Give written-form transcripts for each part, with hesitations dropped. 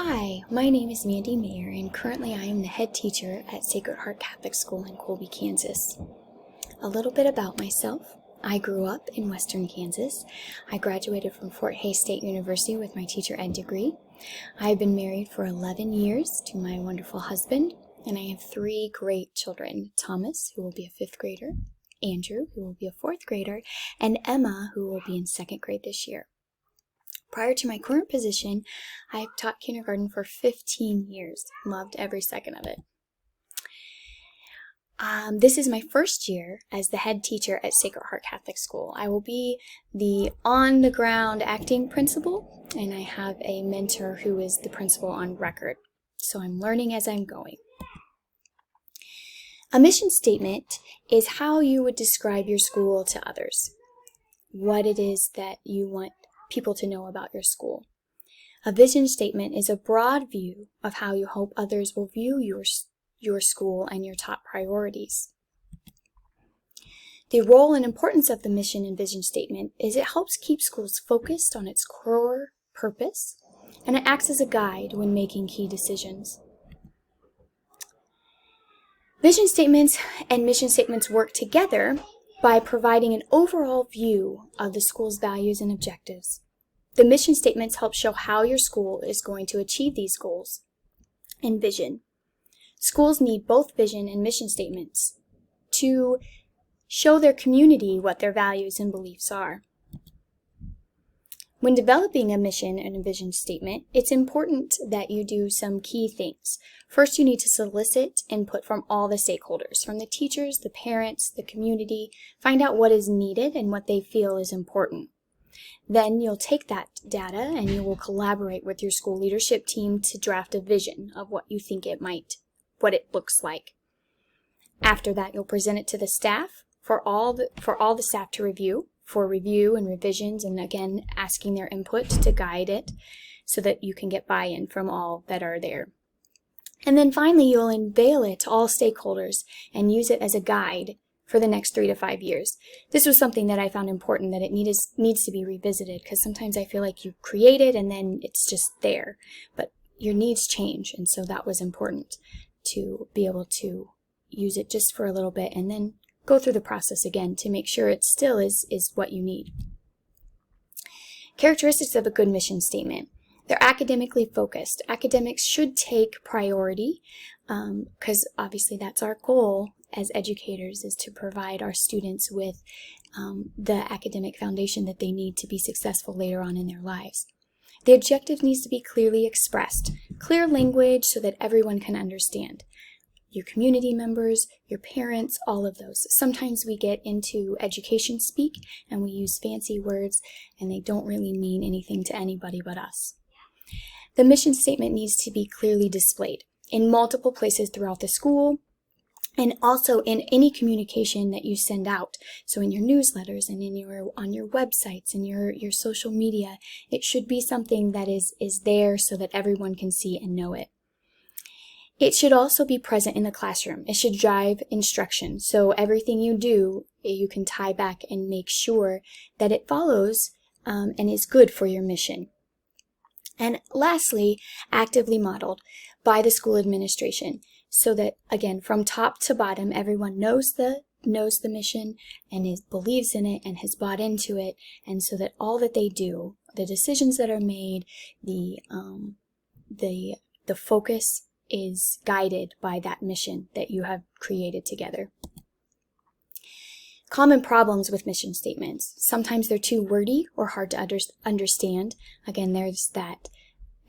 Hi, my name is Mandy Mayer, and currently I am the head teacher at Sacred Heart Catholic School in Colby, Kansas. A little bit about myself. I grew up in western Kansas. I graduated from Fort Hays State University with my teacher ed degree. I have been married for 11 years to my wonderful husband, and I have 3 great children: Thomas, who will be a 5th grader, Andrew, who will be a 4th grader, and Emma, who will be in 2nd grade this year. Prior to my current position, I have taught kindergarten for 15 years. Loved every second of it. This is my first year as the head teacher at Sacred Heart Catholic School. I will be the on-the-ground acting principal, and I have a mentor who is the principal on record. So I'm learning as I'm going. A mission statement is how you would describe your school to others. What it is that you want people to know about your school. A vision statement is a broad view of how you hope others will view your school and your top priorities. The role and importance of the mission and vision statement is it helps keep schools focused on its core purpose, and it acts as a guide when making key decisions. Vision statements and mission statements work together by providing an overall view of the school's values and objectives. The mission statements help show how your school is going to achieve these goals and vision. Schools need both vision and mission statements to show their community what their values and beliefs are. When developing a mission and a vision statement, it's important that you do some key things. First, you need to solicit input from all the stakeholders, from the teachers, the parents, the community. Find out what is needed and what they feel is important. Then you'll take that data and you will collaborate with your school leadership team to draft a vision of what you think what it looks like. After that, you'll present it to the staff for all the staff to review, for review and revisions, and again, asking their input to guide it so that you can get buy-in from all that are there. And then finally, you'll unveil it to all stakeholders and use it as a guide for the next 3 to 5 years. This was something that I found important, that it needs to be revisited, because sometimes I feel like you create it and then it's just there. But your needs change, and so that was important to be able to use it just for a little bit and then go through the process again to make sure it still is what you need. Characteristics of a good mission statement. They're academically focused. Academics should take priority because obviously that's our goal as educators, is to provide our students with the academic foundation that they need to be successful later on in their lives. The objective needs to be clearly expressed, clear language so that everyone can understand. Your community members, your parents, all of those. Sometimes we get into education speak and we use fancy words and they don't really mean anything to anybody but us. The mission statement needs to be clearly displayed in multiple places throughout the school, and also in any communication that you send out. So in your newsletters and on your websites and your social media, it should be something that is there so that everyone can see and know it. It should also be present in the classroom. It should drive instruction. So everything you do, you can tie back and make sure that it follows and is good for your mission. And lastly, actively modeled by the school administration, so that, again, from top to bottom, everyone knows the mission and believes in it and has bought into it, and so that all that they do, the decisions that are made, the focus is guided by that mission that you have created together. Common problems with mission statements. Sometimes they're too wordy or hard to understand. Again, there's that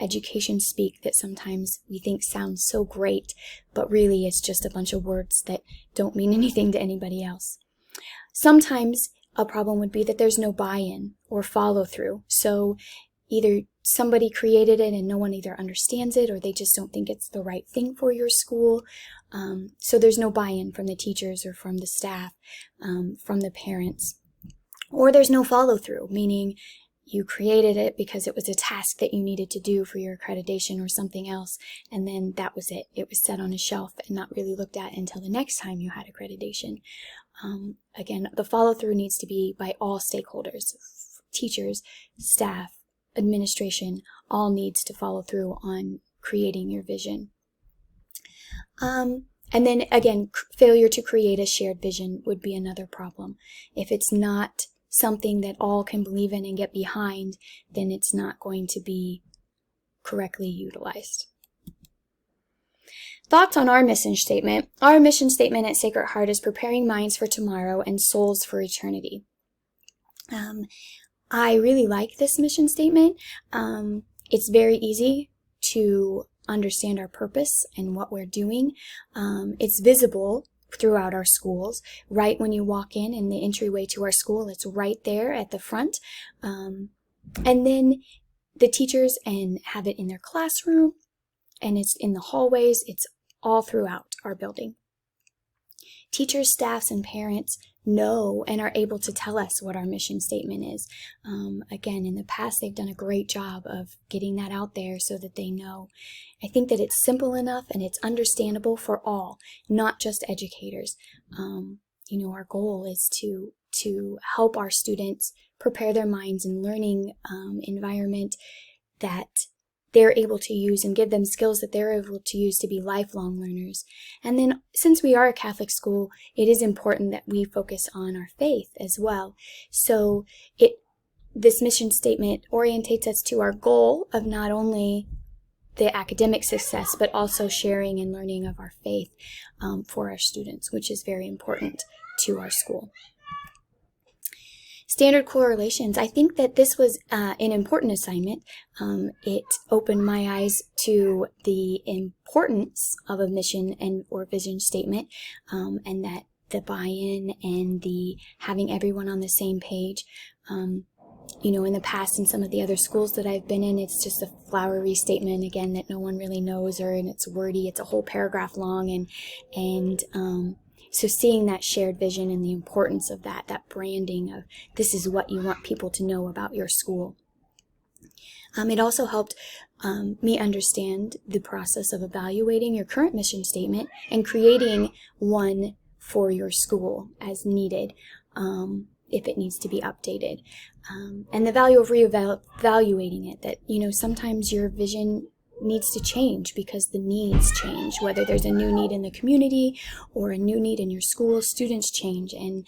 education speak that sometimes we think sounds so great, but really it's just a bunch of words that don't mean anything to anybody else. Sometimes a problem would be that there's no buy-in or follow-through. So either somebody created it and no one either understands it, or they just don't think it's the right thing for your school. So there's no buy-in from the teachers or from the staff, from the parents. Or there's no follow-through, meaning you created it because it was a task that you needed to do for your accreditation or something else, and then that was it. It was set on a shelf and not really looked at until the next time you had accreditation. Again, the follow-through needs to be by all stakeholders, teachers, staff, administration all needs to follow through on creating your vision. And then again, failure to create a shared vision would be another problem. If it's not something that all can believe in and get behind, then it's not going to be correctly utilized. Thoughts on our mission statement. Our mission statement at Sacred Heart is preparing minds for tomorrow and souls for eternity. I really like this mission statement. It's very easy to understand our purpose and what we're doing. It's visible throughout our schools. Right when you walk in the entryway to our school, it's right there at the front. And then the teachers have it in their classroom, and it's in the hallways. It's all throughout our building. Teachers, staffs, and parents know and are able to tell us what our mission statement is. Again, in the past, they've done a great job of getting that out there so that they know. I think that it's simple enough and it's understandable for all, not just educators. Our goal is to help our students prepare their minds in learning environment that they're able to use and give them skills that they're able to use to be lifelong learners. And then since we are a Catholic school, it is important that we focus on our faith as well. So this mission statement orientates us to our goal of not only the academic success, but also sharing and learning of our faith for our students, which is very important to our school. Standard correlations. I think that this was an important assignment. It opened my eyes to the importance of a mission or vision statement, and that the buy-in and the having everyone on the same page. In the past, in some of the other schools that I've been in, it's just a flowery statement, again, that no one really knows, and it's wordy. It's a whole paragraph long, and so seeing that shared vision and the importance of that branding of this is what you want people to know about your school. It also helped me understand the process of evaluating your current mission statement and creating one for your school as needed, if it needs to be updated. And the value of re-evaluating it, that, sometimes your vision needs to change because the needs change. Whether there's a new need in the community or a new need in your school, students change, and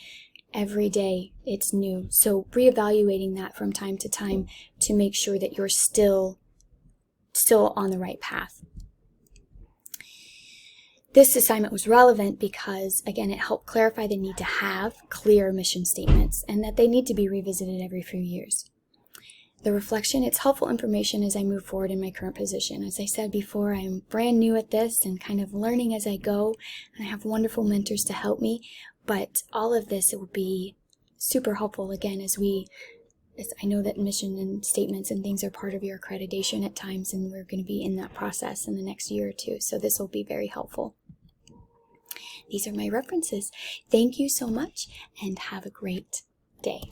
every day it's new. So reevaluating that from time to time to make sure that you're still on the right path. This assignment was relevant because, again, it helped clarify the need to have clear mission statements and that they need to be revisited every few years. The reflection, it's helpful information as I move forward in my current position. As I said before, I'm brand new at this and kind of learning as I go, and I have wonderful mentors to help me, but all of this, it will be super helpful, again, as I know that mission and statements and things are part of your accreditation at times, and we're going to be in that process in the next year or two, so this will be very helpful. These are my references. Thank you so much, and have a great day.